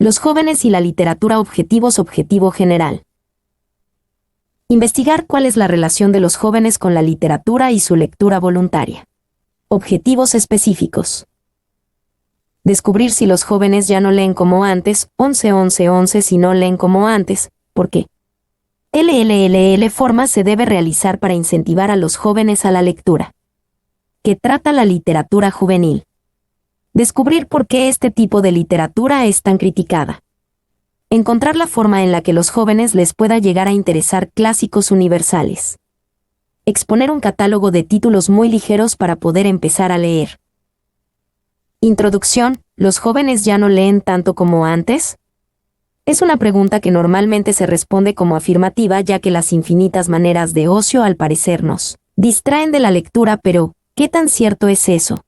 Los jóvenes y la literatura objetivos objetivo general. Investigar cuál es la relación de los jóvenes con la literatura y su lectura voluntaria. Objetivos específicos. Descubrir si los jóvenes ya no leen como antes, 11-11-11 si no leen como antes, ¿por qué? Forma se debe realizar para incentivar a los jóvenes a la lectura. ¿Qué trata la literatura juvenil? Descubrir por qué este tipo de literatura es tan criticada. Encontrar la forma en la que los jóvenes les pueda llegar a interesar clásicos universales. Exponer un catálogo de títulos muy ligeros para poder empezar a leer. Introducción, ¿los jóvenes ya no leen tanto como antes? Es una pregunta que normalmente se responde como afirmativa, ya que las infinitas maneras de ocio al parecer nos distraen de la lectura, pero ¿qué tan cierto es eso?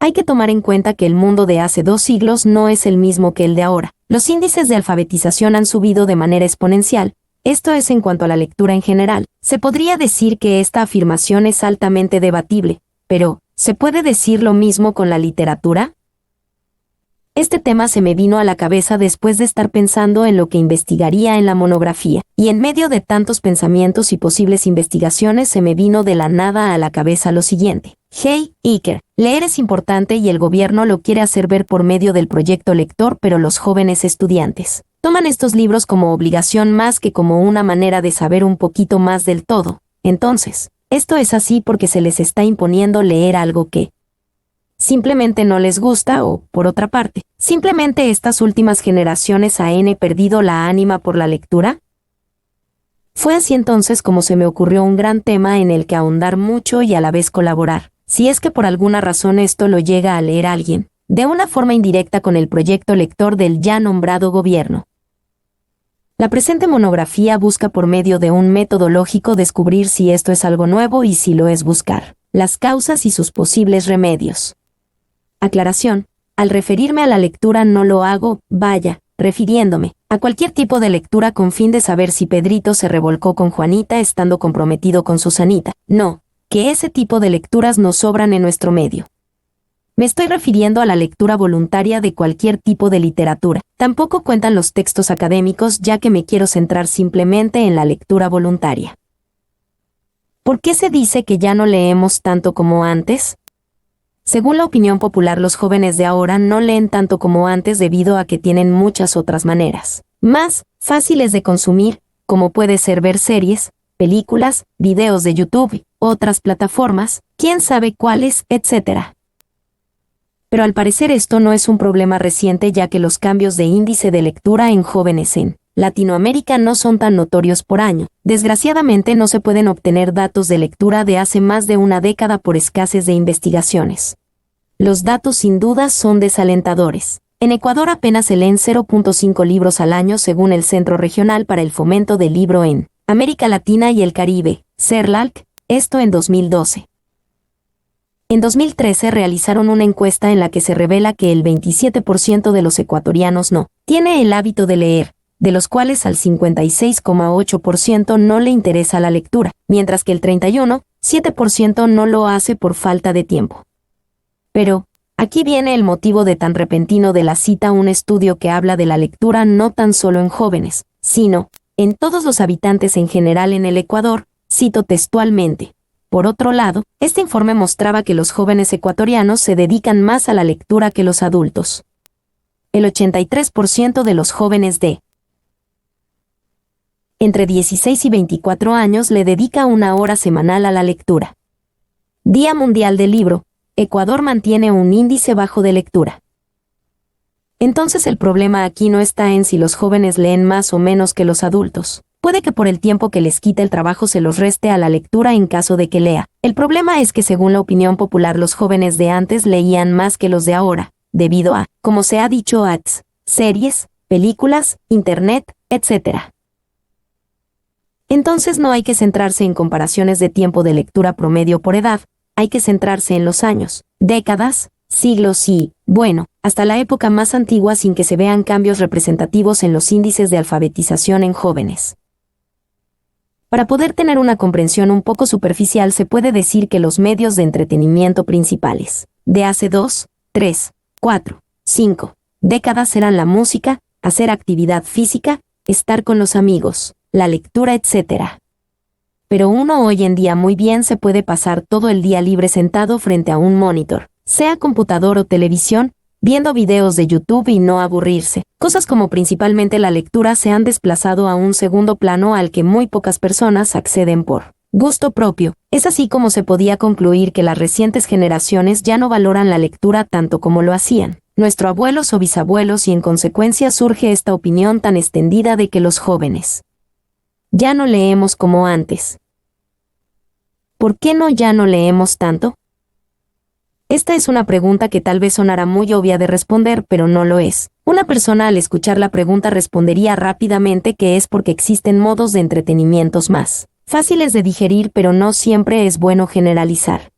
Hay que tomar en cuenta que el mundo de hace 2 siglos no es el mismo que el de ahora. Los índices de alfabetización han subido de manera exponencial, esto es en cuanto a la lectura en general. Se podría decir que esta afirmación es altamente debatible, pero ¿se puede decir lo mismo con la literatura? Este tema se me vino a la cabeza después de estar pensando en lo que investigaría en la monografía, y en medio de tantos pensamientos y posibles investigaciones se me vino de la nada a la cabeza lo siguiente. Hey, Iker, leer es importante y el gobierno lo quiere hacer ver por medio del proyecto lector, pero los jóvenes estudiantes toman estos libros como obligación más que como una manera de saber un poquito más del todo. Entonces, esto es así porque se les está imponiendo leer algo que simplemente no les gusta o, por otra parte, simplemente estas últimas generaciones han perdido la ánima por la lectura. Fue así entonces como se me ocurrió un gran tema en el que ahondar mucho y a la vez colaborar, si es que por alguna razón esto lo llega a leer alguien, de una forma indirecta con el proyecto lector del ya nombrado gobierno. La presente monografía busca por medio de un método lógico descubrir si esto es algo nuevo y si lo es buscar las causas y sus posibles remedios. Aclaración, al referirme a la lectura no lo hago, refiriéndome a cualquier tipo de lectura con fin de saber si Pedrito se revolcó con Juanita estando comprometido con Susanita. No, que ese tipo de lecturas no sobran en nuestro medio. Me estoy refiriendo a la lectura voluntaria de cualquier tipo de literatura. Tampoco cuentan los textos académicos, ya que me quiero centrar simplemente en la lectura voluntaria. ¿Por qué se dice que ya no leemos tanto como antes? Según la opinión popular, los jóvenes de ahora no leen tanto como antes debido a que tienen muchas otras maneras más fáciles de consumir, como puede ser ver series, películas, videos de YouTube, otras plataformas, quién sabe cuáles, etc. Pero al parecer esto no es un problema reciente, ya que los cambios de índice de lectura en jóvenes en Latinoamérica no son tan notorios por año. Desgraciadamente no se pueden obtener datos de lectura de hace más de una década por escasez de investigaciones. Los datos sin duda son desalentadores. En Ecuador apenas se leen 0.5 libros al año según el Centro Regional para el Fomento del Libro en América Latina y el Caribe, CERLAC, esto en 2012. En 2013 realizaron una encuesta en la que se revela que el 27% de los ecuatorianos no tiene el hábito de leer, de los cuales al 56,8% no le interesa la lectura, mientras que el 31,7% no lo hace por falta de tiempo. Pero, aquí viene el motivo de tan repentino de la cita, un estudio que habla de la lectura no tan solo en jóvenes, sino en todos los habitantes en general en el Ecuador, cito textualmente. Por otro lado, este informe mostraba que los jóvenes ecuatorianos se dedican más a la lectura que los adultos. El 83% de los jóvenes de entre 16 y 24 años le dedica 1 hora semanal a la lectura. Día Mundial del Libro, Ecuador mantiene un índice bajo de lectura. Entonces el problema aquí no está en si los jóvenes leen más o menos que los adultos. Puede que por el tiempo que les quita el trabajo se los reste a la lectura en caso de que lea. El problema es que según la opinión popular los jóvenes de antes leían más que los de ahora, debido a, como se ha dicho, ads, series, películas, internet, etc. Entonces no hay que centrarse en comparaciones de tiempo de lectura promedio por edad, hay que centrarse en los años, décadas, siglos y, bueno, hasta la época más antigua sin que se vean cambios representativos en los índices de alfabetización en jóvenes. Para poder tener una comprensión un poco superficial se puede decir que los medios de entretenimiento principales, de hace 2, 3, 4, 5, décadas eran la música, hacer actividad física, estar con los amigos, la lectura, etc. Pero uno hoy en día muy bien se puede pasar todo el día libre sentado frente a un monitor, sea computador o televisión, viendo videos de YouTube y no aburrirse. Cosas como principalmente la lectura se han desplazado a un segundo plano al que muy pocas personas acceden por gusto propio. Es así como se podía concluir que las recientes generaciones ya no valoran la lectura tanto como lo hacían nuestros abuelos o bisabuelos, y en consecuencia surge esta opinión tan extendida de que los jóvenes ya no leemos como antes. ¿Por qué ya no leemos tanto? Esta es una pregunta que tal vez sonará muy obvia de responder, pero no lo es. Una persona al escuchar la pregunta respondería rápidamente que es porque existen modos de entretenimientos más fáciles de digerir, pero no siempre es bueno generalizar.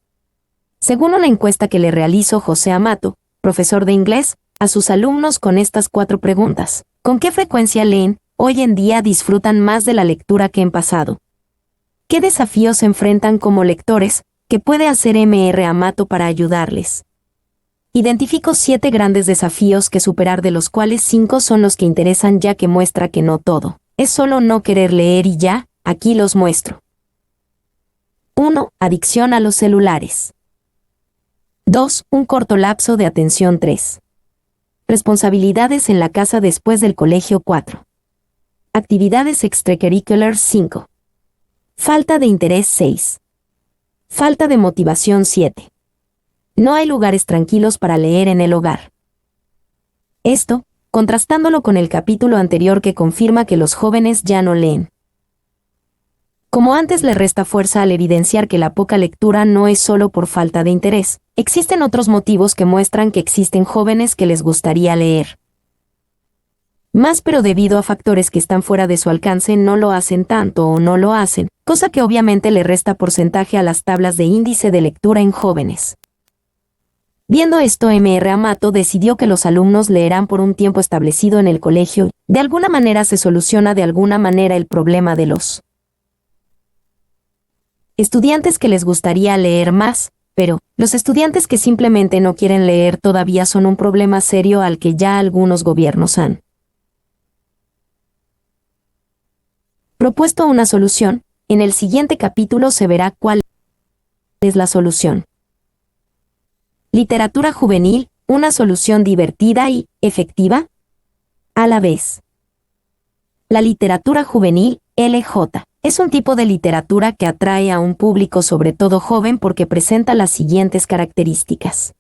Según una encuesta que le realizó José Amato, profesor de inglés, a sus alumnos con estas 4 preguntas: ¿con qué frecuencia leen? Hoy en día disfrutan más de la lectura que en pasado. ¿Qué desafíos se enfrentan como lectores? ¿Qué puede hacer Mr. Amato para ayudarles? Identifico 7 grandes desafíos que superar, de los cuales 5 son los que interesan, ya que muestra que no todo es solo no querer leer y ya. Aquí los muestro. 1. Adicción a los celulares. 2. Un corto lapso de atención. 3. Responsabilidades en la casa después del colegio. 4. Actividades extracurriculares. 5. Falta de interés. 6. Falta de motivación. 7. No hay lugares tranquilos para leer en el hogar. Esto, contrastándolo con el capítulo anterior que confirma que los jóvenes ya no leen. Como antes, le resta fuerza al evidenciar que la poca lectura no es solo por falta de interés. Existen otros motivos que muestran que existen jóvenes que les gustaría leer más, pero debido a factores que están fuera de su alcance no lo hacen tanto o no lo hacen, cosa que obviamente le resta porcentaje a las tablas de índice de lectura en jóvenes. Viendo esto, Mr. Amato decidió que los alumnos leerán por un tiempo establecido en el colegio. De alguna manera se soluciona de alguna manera el problema de los estudiantes que les gustaría leer más, pero los estudiantes que simplemente no quieren leer todavía son un problema serio al que ya algunos gobiernos han propuesto una solución. En el siguiente capítulo se verá cuál es la solución. Literatura juvenil, una solución divertida y efectiva a la vez. La literatura juvenil, LJ, es un tipo de literatura que atrae a un público sobre todo joven porque presenta las siguientes características.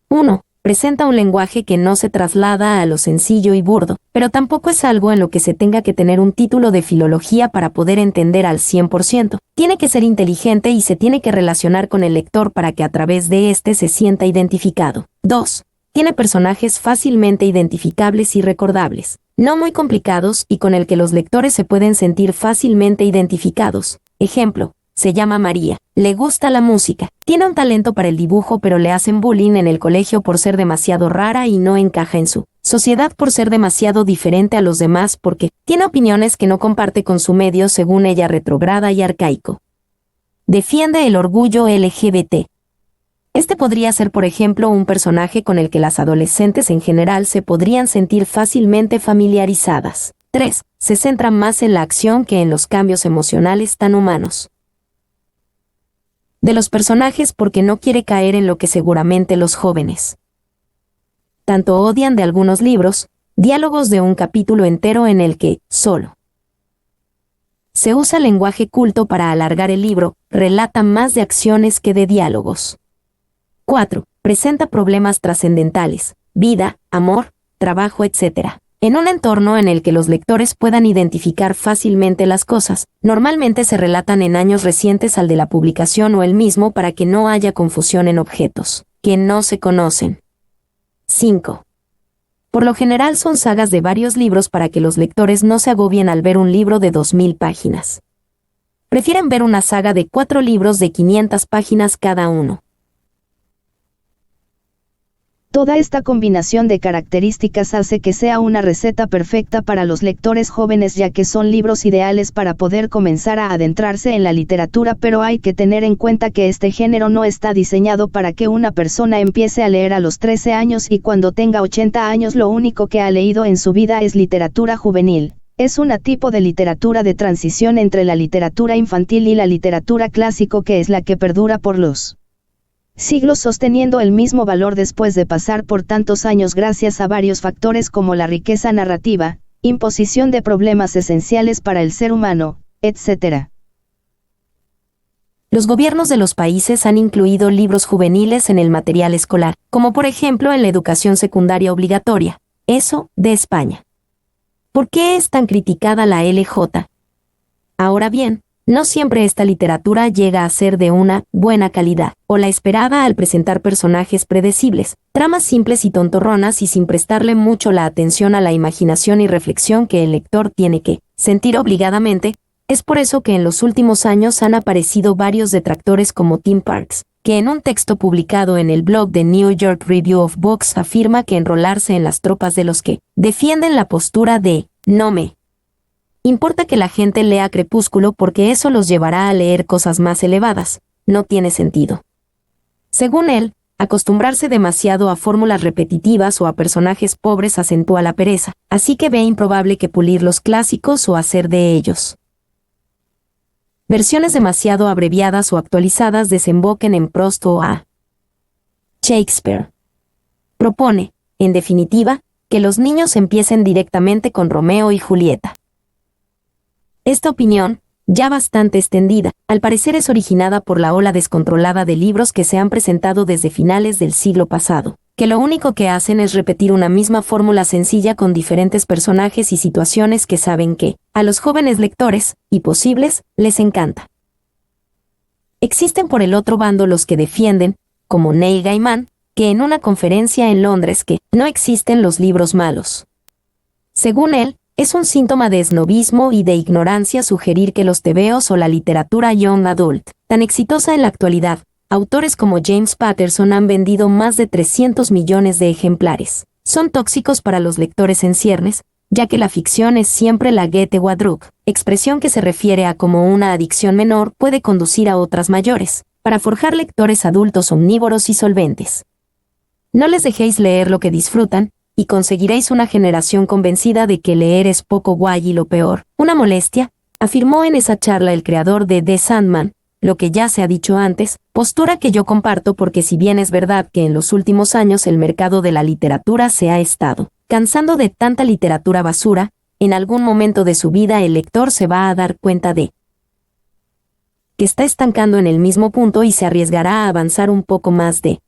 1. Presenta un lenguaje que no se traslada a lo sencillo y burdo, pero tampoco es algo en lo que se tenga que tener un título de filología para poder entender al 100%. Tiene que ser inteligente y se tiene que relacionar con el lector para que a través de éste se sienta identificado. 2. Tiene personajes fácilmente identificables y recordables, no muy complicados y con el que los lectores se pueden sentir fácilmente identificados. Ejemplo: se llama María, le gusta la música, tiene un talento para el dibujo, pero le hacen bullying en el colegio por ser demasiado rara y no encaja en su sociedad por ser demasiado diferente a los demás porque tiene opiniones que no comparte con su medio, según ella retrógrada y arcaico. Defiende el orgullo LGBT. Este podría ser, por ejemplo, un personaje con el que las adolescentes en general se podrían sentir fácilmente familiarizadas. 3. Se centra más en la acción que en los cambios emocionales tan humanos de los personajes porque no quiere caer en lo que seguramente los jóvenes tanto odian de algunos libros, diálogos de un capítulo entero en el que, solo, se usa lenguaje culto para alargar el libro, relata más de acciones que de diálogos. 4. Presenta problemas trascendentales, vida, amor, trabajo, etc. En un entorno en el que los lectores puedan identificar fácilmente las cosas, normalmente se relatan en años recientes al de la publicación o el mismo para que no haya confusión en objetos que no se conocen. 5. Por lo general son sagas de varios libros para que los lectores no se agobien al ver un libro de 2000 páginas. Prefieren ver una saga de 4 libros de 500 páginas cada uno. Toda esta combinación de características hace que sea una receta perfecta para los lectores jóvenes, ya que son libros ideales para poder comenzar a adentrarse en la literatura, pero hay que tener en cuenta que este género no está diseñado para que una persona empiece a leer a los 13 años y cuando tenga 80 años lo único que ha leído en su vida es literatura juvenil. Es un tipo de literatura de transición entre la literatura infantil y la literatura clásico, que es la que perdura por los siglos sosteniendo el mismo valor después de pasar por tantos años gracias a varios factores como la riqueza narrativa, imposición de problemas esenciales para el ser humano, etc. Los gobiernos de los países han incluido libros juveniles en el material escolar, como por ejemplo en la educación secundaria obligatoria, eso, de España. ¿Por qué es tan criticada la LJ? Ahora bien, no siempre esta literatura llega a ser de una buena calidad, o la esperada al presentar personajes predecibles, tramas simples y tontorronas y sin prestarle mucho la atención a la imaginación y reflexión que el lector tiene que sentir obligadamente. Es por eso que en los últimos años han aparecido varios detractores como Tim Parks, que en un texto publicado en el blog de New York Review of Books afirma que enrolarse en las tropas de los que defienden la postura de no me importa que la gente lea Crepúsculo porque eso los llevará a leer cosas más elevadas, no tiene sentido. Según él, acostumbrarse demasiado a fórmulas repetitivas o a personajes pobres acentúa la pereza, así que ve improbable que pulir los clásicos o hacer de ellos versiones demasiado abreviadas o actualizadas desemboquen en Proust o a Shakespeare. Propone, en definitiva, que los niños empiecen directamente con Romeo y Julieta. Esta opinión, ya bastante extendida, al parecer es originada por la ola descontrolada de libros que se han presentado desde finales del siglo pasado, que lo único que hacen es repetir una misma fórmula sencilla con diferentes personajes y situaciones que saben que, a los jóvenes lectores, y posibles, les encanta. Existen por el otro bando los que defienden, como Neil Gaiman, que en una conferencia en Londres que no existen los libros malos. Según él, es un síntoma de esnobismo y de ignorancia sugerir que los tebeos o la literatura young adult, tan exitosa en la actualidad, autores como James Patterson han vendido más de 300 millones de ejemplares. Son tóxicos para los lectores en ciernes, ya que la ficción es siempre la Goethe-Wadruk, expresión que se refiere a cómo una adicción menor puede conducir a otras mayores, para forjar lectores adultos omnívoros y solventes. No les dejéis leer lo que disfrutan, y conseguiréis una generación convencida de que leer es poco guay y lo peor, una molestia, afirmó en esa charla el creador de The Sandman, lo que ya se ha dicho antes, postura que yo comparto porque si bien es verdad que en los últimos años el mercado de la literatura se ha estado cansando de tanta literatura basura, en algún momento de su vida el lector se va a dar cuenta de que está estancando en el mismo punto y se arriesgará a avanzar un poco más de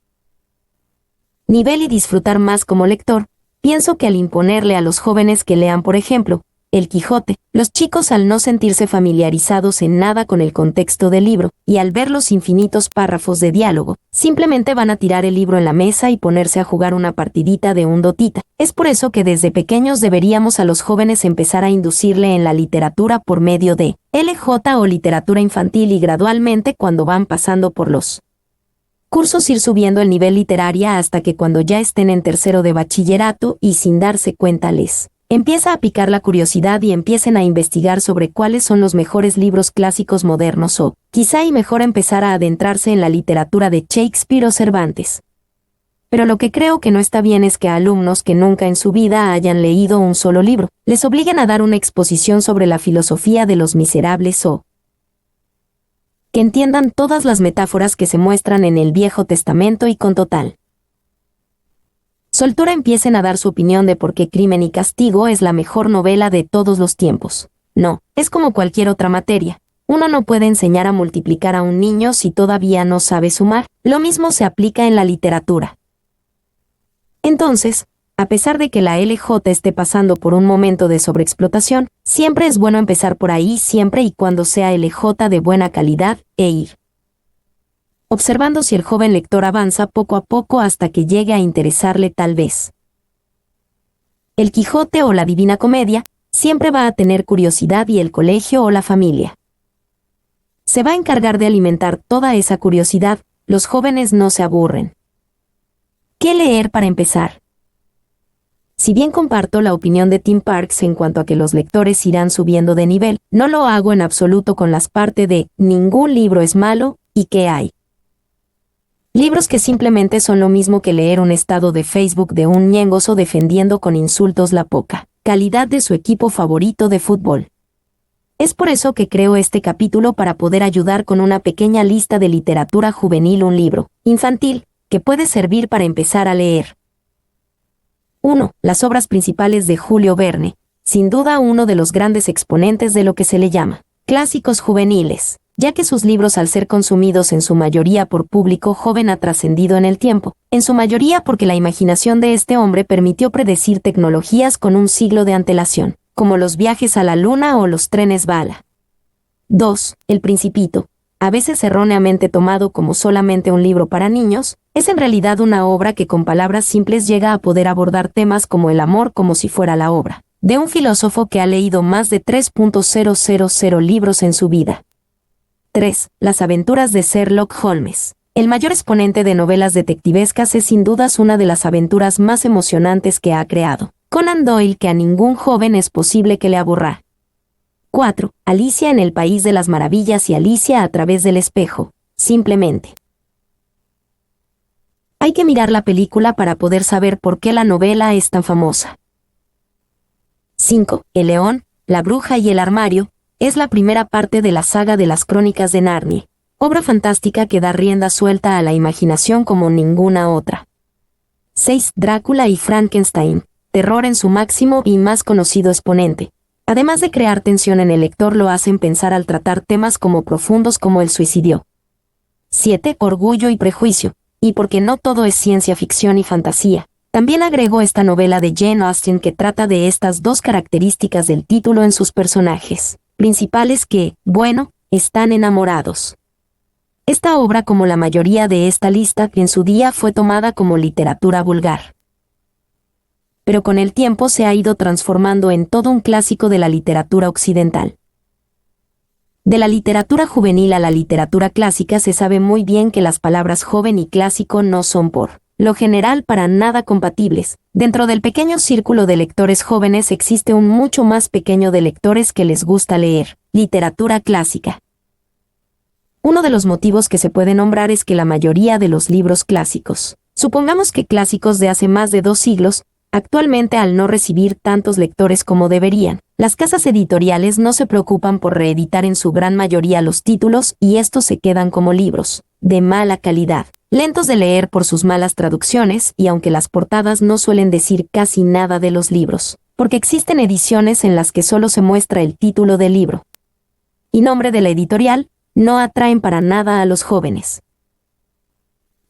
nivel y disfrutar más como lector. Pienso que al imponerle a los jóvenes que lean, por ejemplo, El Quijote, los chicos al no sentirse familiarizados en nada con el contexto del libro, y al ver los infinitos párrafos de diálogo, simplemente van a tirar el libro en la mesa y ponerse a jugar una partidita de un dotita. Es por eso que desde pequeños deberíamos a los jóvenes empezar a inducirle en la literatura por medio de LJ o literatura infantil y gradualmente cuando van pasando por los cursos ir subiendo el nivel literaria hasta que cuando ya estén en tercero de bachillerato y sin darse cuenta les empieza a picar la curiosidad y empiecen a investigar sobre cuáles son los mejores libros clásicos modernos o, quizá y mejor empezar a adentrarse en la literatura de Shakespeare o Cervantes. Pero lo que creo que no está bien es que a alumnos que nunca en su vida hayan leído un solo libro, les obliguen a dar una exposición sobre la filosofía de los miserables o que entiendan todas las metáforas que se muestran en el Viejo Testamento y con total soltura empiecen a dar su opinión de por qué Crimen y Castigo es la mejor novela de todos los tiempos. No, es como cualquier otra materia. Uno no puede enseñar a multiplicar a un niño si todavía no sabe sumar. Lo mismo se aplica en la literatura. Entonces, a pesar de que la LJ esté pasando por un momento de sobreexplotación, siempre es bueno empezar por ahí siempre y cuando sea LJ de buena calidad, e ir observando si el joven lector avanza poco a poco hasta que llegue a interesarle tal vez El Quijote o la Divina Comedia, siempre va a tener curiosidad y el colegio o la familia se va a encargar de alimentar toda esa curiosidad, los jóvenes no se aburren. ¿Qué leer para empezar? Si bien comparto la opinión de Tim Parks en cuanto a que los lectores irán subiendo de nivel, no lo hago en absoluto con las partes de ningún libro es malo y qué hay. Libros que simplemente son lo mismo que leer un estado de Facebook de un ñengoso defendiendo con insultos la poca calidad de su equipo favorito de fútbol. Es por eso que creo este capítulo para poder ayudar con una pequeña lista de literatura juvenil, un libro infantil que puede servir para empezar a leer. 1. Las obras principales de Julio Verne, sin duda uno de los grandes exponentes de lo que se le llama clásicos juveniles, ya que sus libros al ser consumidos en su mayoría por público joven ha trascendido en el tiempo, en su mayoría porque la imaginación de este hombre permitió predecir tecnologías con un siglo de antelación, como los viajes a la luna o los trenes bala. 2. El Principito, a veces erróneamente tomado como solamente un libro para niños, es en realidad una obra que con palabras simples llega a poder abordar temas como el amor como si fuera la obra de un filósofo que ha leído más de 3.000 libros en su vida. 3. Las aventuras de Sherlock Holmes. El mayor exponente de novelas detectivescas es sin dudas una de las aventuras más emocionantes que ha creado Conan Doyle, que a ningún joven es posible que le aburra. 4. Alicia en el País de las Maravillas y Alicia a través del espejo, simplemente. Hay que mirar la película para poder saber por qué la novela es tan famosa. 5. El León, la Bruja y el Armario, es la primera parte de la saga de las Crónicas de Narnia, obra fantástica que da rienda suelta a la imaginación como ninguna otra. 6. Drácula y Frankenstein, terror en su máximo y más conocido exponente. Además de crear tensión en el lector, lo hacen pensar al tratar temas como profundos como el suicidio. 7. Orgullo y Prejuicio, y porque no todo es ciencia ficción y fantasía. También agregó esta novela de Jane Austen que trata de estas dos características del título en sus personajes principales que, bueno, están enamorados. Esta obra, como la mayoría de esta lista, en su día fue tomada como literatura vulgar, pero con el tiempo se ha ido transformando en todo un clásico de la literatura occidental. De la literatura juvenil a la literatura clásica se sabe muy bien que las palabras joven y clásico no son por lo general para nada compatibles. Dentro del pequeño círculo de lectores jóvenes existe un mucho más pequeño de lectores que les gusta leer literatura clásica. Uno de los motivos que se puede nombrar es que la mayoría de los libros clásicos, supongamos que clásicos de hace más de 2 siglos, actualmente al no recibir tantos lectores como deberían, las casas editoriales no se preocupan por reeditar en su gran mayoría los títulos y estos se quedan como libros de mala calidad, lentos de leer por sus malas traducciones y aunque las portadas no suelen decir casi nada de los libros, porque existen ediciones en las que solo se muestra el título del libro y nombre de la editorial, no atraen para nada a los jóvenes.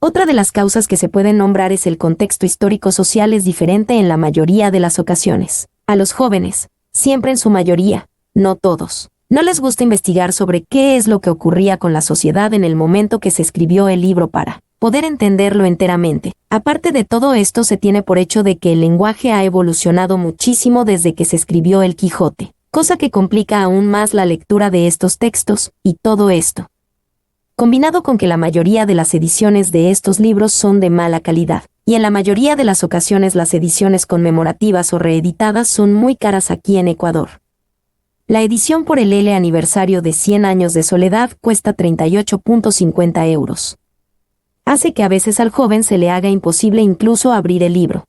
Otra de las causas que se pueden nombrar es el contexto histórico-social es diferente en la mayoría de las ocasiones. A los jóvenes, siempre en su mayoría, no todos, no les gusta investigar sobre qué es lo que ocurría con la sociedad en el momento que se escribió el libro para poder entenderlo enteramente. Aparte de todo esto, se tiene por hecho de que el lenguaje ha evolucionado muchísimo desde que se escribió el Quijote, cosa que complica aún más la lectura de estos textos, y todo esto combinado con que la mayoría de las ediciones de estos libros son de mala calidad, y en la mayoría de las ocasiones las ediciones conmemorativas o reeditadas son muy caras aquí en Ecuador. La edición por el L aniversario de 100 años de soledad cuesta 38.50 euros. Hace que a veces al joven se le haga imposible incluso abrir el libro.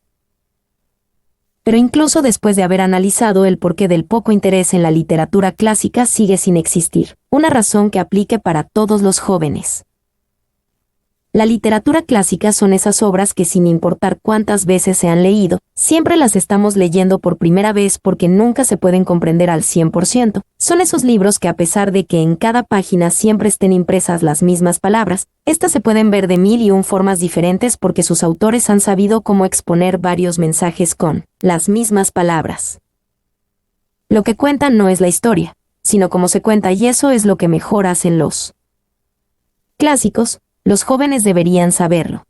Pero incluso después de haber analizado el porqué del poco interés en la literatura clásica sigue sin existir una razón que aplique para todos los jóvenes. La literatura clásica son esas obras que sin importar cuántas veces se han leído, siempre las estamos leyendo por primera vez porque nunca se pueden comprender al 100%. Son esos libros que a pesar de que en cada página siempre estén impresas las mismas palabras, estas se pueden ver de 1001 formas diferentes porque sus autores han sabido cómo exponer varios mensajes con las mismas palabras. Lo que cuentan no es la historia, sino cómo se cuenta y eso es lo que mejor hacen los clásicos. Los jóvenes deberían saberlo.